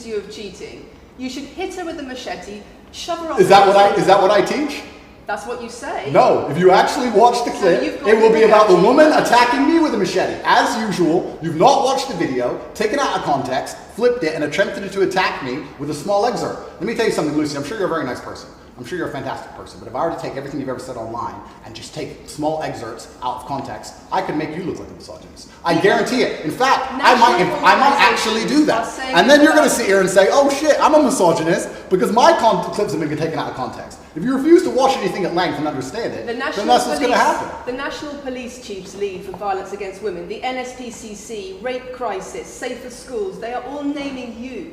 you of cheating, you should hit her with a machete, shove her off. Is that what I teach? That's what you say. No, if you actually watch the clip, it will be about the woman attacking me with a machete. As usual, you've not watched the video, taken it out of context, flipped it, and attempted to attack me with a small excerpt. Let me tell you something, Lucy. I'm sure you're a very nice person. I'm sure you're a fantastic person. But if I were to take everything you've ever said online and just take small excerpts out of context, I could make you look like a misogynist. I guarantee it. In fact, I might actually do that. And then you're going to sit here and say, oh shit, I'm a misogynist because my clips have been taken out of context. If you refuse to watch anything at length and understand it, then that's what's going to happen. The National Police Chiefs League for Violence Against Women, the NSPCC, Rape Crisis, Safer Schools, they are all naming you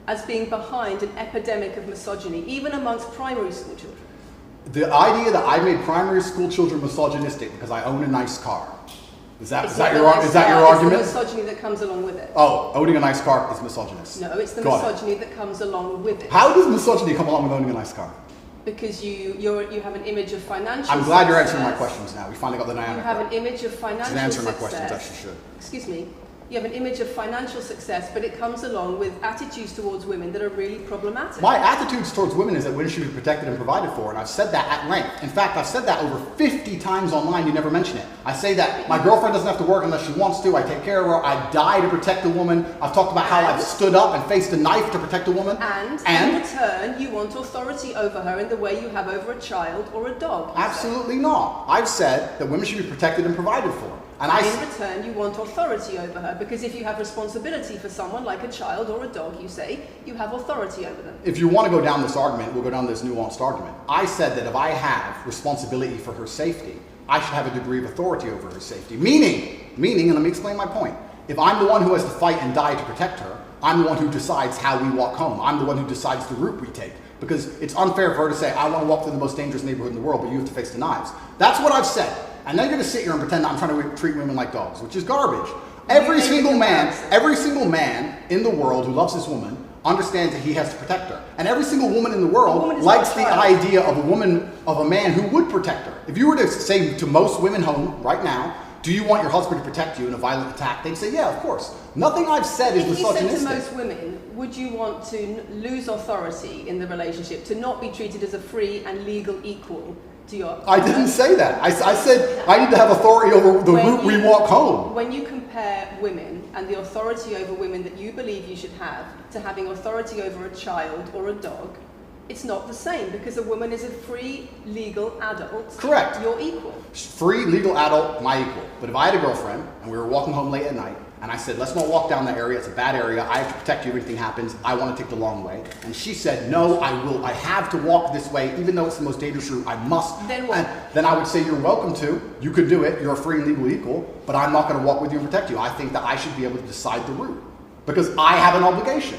as being behind an epidemic of misogyny, even amongst primary school children. The idea that I made primary school children misogynistic because I own a nice car. Is that your argument? It's the misogyny that comes along with it. Oh, owning a nice car is misogynist. No, it's the misogyny that comes along with it. How does misogyny come along with owning a nice car? Because you have an image of financial I'm glad you're answering my questions now. We finally got the dynamic. You have an image of financial success. She's answering my questions as she should. Excuse me. You have an image of financial success, but it comes along with attitudes towards women that are really problematic. My attitudes towards women is that women should be protected and provided for, and I've said that at length. In fact, I've said that over 50 times online, you never mention it. I say that my girlfriend doesn't have to work unless she wants to, I take care of her, I die to protect a woman. I've talked about how I've stood up and faced a knife to protect a woman. And in return, you want authority over her in the way you have over a child or a dog. Absolutely not. I've said that women should be protected and provided for. And in return, you want authority over her, because if you have responsibility for someone like a child or a dog, you say, you have authority over them. If you want to go down this argument, we'll go down this nuanced argument. I said that if I have responsibility for her safety, I should have a degree of authority over her safety. Meaning, and let me explain my point. If I'm the one who has to fight and die to protect her, I'm the one who decides how we walk home. I'm the one who decides the route we take. Because it's unfair for her to say, I want to walk through the most dangerous neighborhood in the world, but you have to face the knives. That's what I've said. And then you're going to sit here and pretend that I'm trying to treat women like dogs, which is garbage. Every single man in the world who loves his woman understands that he has to protect her. And every single woman in the world likes the idea of a man who would protect her. If you were to say to most women home right now, do you want your husband to protect you in a violent attack? They'd say, yeah, of course. Nothing I've said is misogynistic. If you said to most women, would you want to lose authority in the relationship, to not be treated as a free and legal equal to your partner? I didn't say that. I said I need to have authority over the route we walk home. When you compare women and the authority over women that you believe you should have to having authority over a child or a dog, it's not the same, because a woman is a free, legal adult. Correct. You're equal. Free, legal adult, my equal. But if I had a girlfriend and we were walking home late at night and I said, let's not walk down that area, it's a bad area, I have to protect you if anything happens, I want to take the long way. And she said, no, I have to walk this way, even though it's the most dangerous route, I must. Then what? Then I would say, you're welcome to, you could do it, you're a free and legal equal, but I'm not going to walk with you and protect you. I think that I should be able to decide the route, because I have an obligation.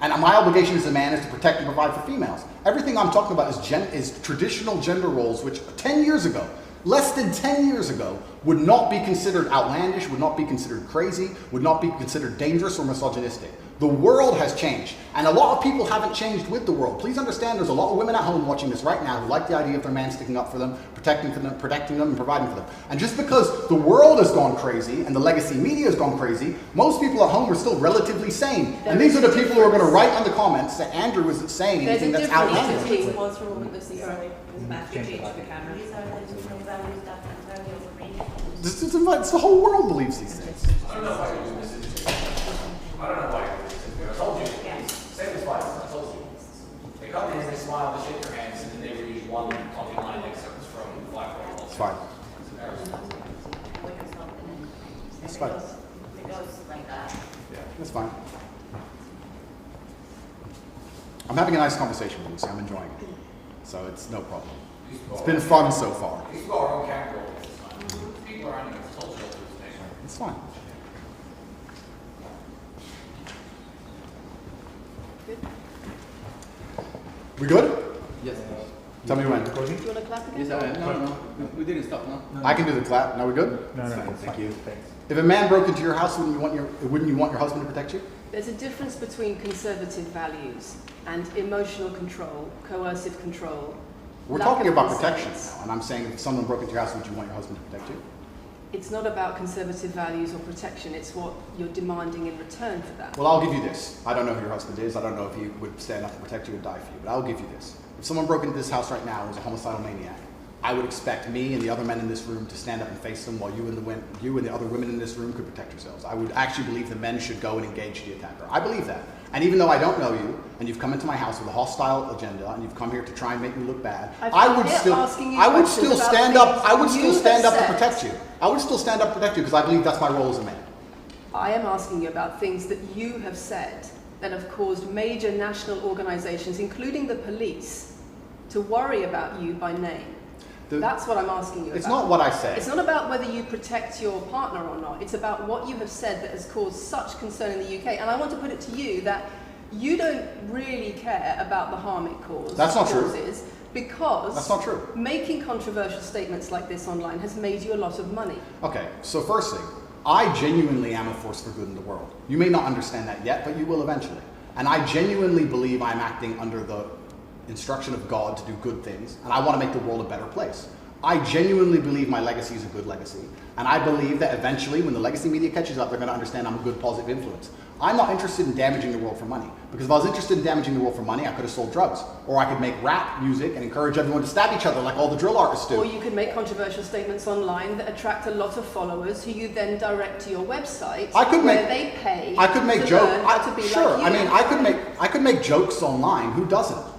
And my obligation as a man is to protect and provide for females. Everything I'm talking about is traditional gender roles, which 10 years ago, less than 10 years ago, would not be considered outlandish, would not be considered crazy, would not be considered dangerous or misogynistic. The world has changed, and a lot of people haven't changed with the world. Please understand, there's a lot of women at home watching this right now who like the idea of their man sticking up for them, protecting them, and providing for them. And just because the world has gone crazy and the legacy media has gone crazy, most people at home are still relatively sane. And these are the people who are going to write on the comments that Andrew isn't saying anything that's outlandish. Pause for a moment, Lucy. Sorry. It's the whole world believes these things. I don't know why you do this. I don't know why you do this. I told you. Same as twice. I told you. They come in, they smile, they shake their hands, and then they read one talking line excerpts from Black World. It's fine. It's fine. It goes like that. Yeah, that's fine. I'm having a nice conversation with Lucy. I'm enjoying it. So it's no problem. It's been fun so far. These people are on camera all this time. People are on the total shelter today. It's fine. We good? Yes. Tell me when. Do you want to clap again? Yes, I am. No, we didn't stop, no? I can do the clap. Now we good? No, Thank you. Thanks. If a man broke into your house, wouldn't you want your husband to protect you? There's a difference between conservative values and emotional control, coercive control. We're lack talking of about consent. protection now, and I'm saying if someone broke into your house, would you want your husband to protect you? It's not about conservative values or protection, it's what you're demanding in return for that. Well, I'll give you this. I don't know who your husband is. I don't know if he would stand up and protect you and die for you, but I'll give you this. If someone broke into this house right now and was a homicidal maniac, I would expect me and the other men in this room to stand up and face them while you and the other women in this room could protect yourselves. I would actually believe the men should go and engage the attacker. I believe that. And even though I don't know you, and you've come into my house with a hostile agenda, and you've come here to try and make me look bad, I would still stand up. I would still stand up to protect you. I would still stand up to protect you because I believe that's my role as a man. I am asking you about things that you have said that have caused major national organisations, including the police, to worry about you by name. That's what I'm asking you about. It's not what I say. It's not about whether you protect your partner or not. It's about what you have said that has caused such concern in the UK. And I want to put it to you that you don't really care about the harm it causes. That's not true. Because that's not true. Making controversial statements like this online has made you a lot of money. Okay, so first thing, I genuinely am a force for good in the world. You may not understand that yet, but you will eventually. And I genuinely believe I'm acting under the instruction of God to do good things, and I want to make the world a better place. I genuinely believe my legacy is a good legacy, and I believe that eventually when the legacy media catches up, they're going to understand I'm a good positive influence. I'm not interested in damaging the world for money, because if I was interested in damaging the world for money, I could have sold drugs, or I could make rap music and encourage everyone to stab each other like all the drill artists do. Or you could make controversial statements online that attract a lot of followers who you then direct to your website where they pay I could make to jokes. learn how to be Sure, like you. I mean, I could make jokes online. Who doesn't?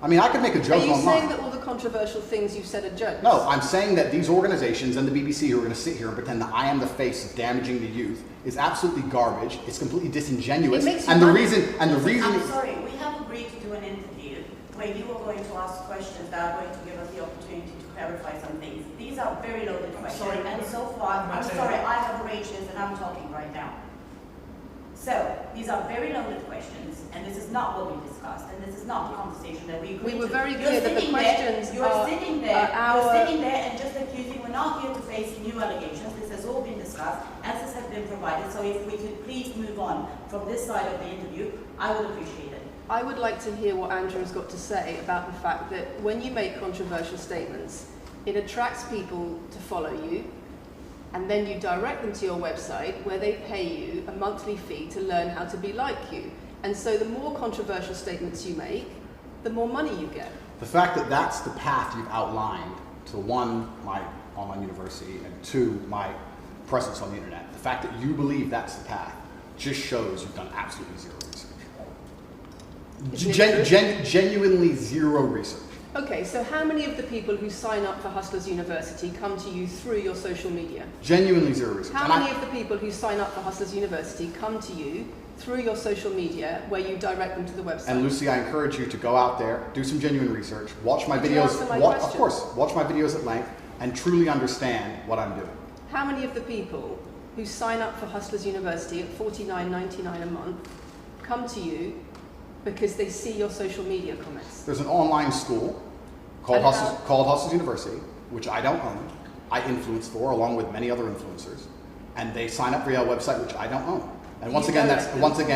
I mean, I could make a joke online. Are you online. saying that all the controversial things you've said are jokes? No, I'm saying that these organizations and the BBC who are going to sit here and pretend that I am the face of damaging the youth is absolutely garbage. It's completely disingenuous. It makes you and the money. reason I'm sorry, we have agreed to do an interview where you are going to ask questions that are going to give us the opportunity to clarify some things. These are very loaded questions, sorry, and so far, I'm sorry, I have arranged this and I'm talking right now. So, these are very loaded questions, and this is not what we discussed, and this is not the conversation that we agreed to. We were very You're clear that the sitting there- questions You're are sitting there and just accusing, we're not here to face new allegations, this has all been discussed, answers have been provided, so if we could please move on from this side of the interview, I would appreciate it. I would like to hear what Andrew's got to say about the fact that when you make controversial statements, it attracts people to follow you, and then you direct them to your website where they pay you a monthly fee to learn how to be like you. And so the more controversial statements you make, the more money you get. The fact that that's the path you've outlined to one, my online university, and two, my presence on the internet, the fact that you believe that's the path just shows you've done absolutely zero research. Genuinely zero research. Okay, so how many of the people who sign up for Hustlers University come to you through your social media? Genuinely zero research. How many of the people who sign up for Hustlers University come to you through your social media where you direct them to the website? And Lucy, I encourage you to go out there, do some genuine research, watch my videos, of course, watch my videos at length, and truly understand what I'm doing. How many of the people who sign up for Hustlers University at $49.99 a month come to you because they see your social media comments? There's an online school called Hustlers University, which I don't own. I influence for, along with many other influencers, and they sign up via a website which I don't own. And once again, that's nothing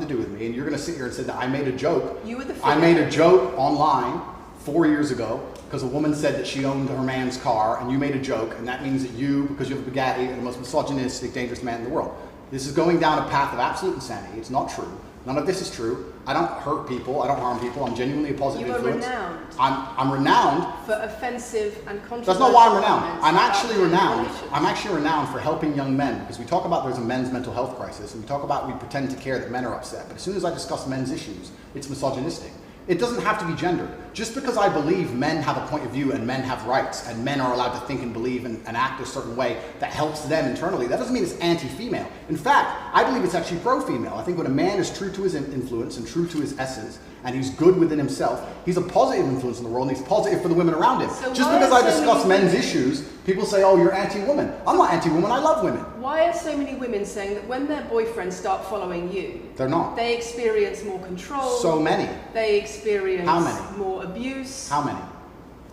to do with me. And you're going to sit here and say that I made a joke. I made a joke online 4 years ago because a woman said that she owned her man's car, and you made a joke, and that means that you, because you have a Bugatti, are the most misogynistic, dangerous man in the world. This is going down a path of absolute insanity. It's not true. None of this is true. I don't hurt people. I don't harm people. I'm genuinely a positive influence. You are renowned. I'm renowned for offensive and controversial. That's not why I'm renowned. I'm actually renowned. I'm actually renowned for helping young men, because we talk about there's a men's mental health crisis, and we pretend to care that men are upset. But as soon as I discuss men's issues, it's misogynistic. It doesn't have to be gendered. Just because I believe men have a point of view and men have rights and men are allowed to think and believe and act a certain way that helps them internally, that doesn't mean it's anti-female. In fact, I believe it's actually pro-female. I think when a man is true to his influence and true to his essence, and he's good within himself, he's a positive influence in the world, and he's positive for the women around him. So just because I discuss men's issues, people say, oh, you're anti-woman. I'm not anti-woman, I love women. Why are so many women saying that when their boyfriends start following you, they're not. They experience more control? So many. They experience How many? More abuse? How many?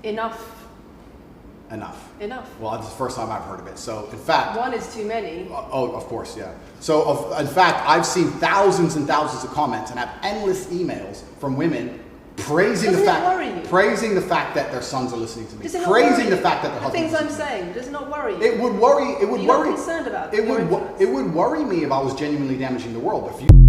Enough. Well, it's the first time I've heard of it. So, in fact... One is too many. Oh, of course, yeah. So, in fact, I've seen thousands and thousands of comments and have endless emails from women praising Doesn't the it fact, worry you? praising the fact that their sons are listening to me, Does it not praising worry the you? fact that their The things husbands. I'm saying, does it not worry you? It would worry. It would You're not worry. concerned about It your would. influence? It would worry me if I was genuinely damaging the world. If you.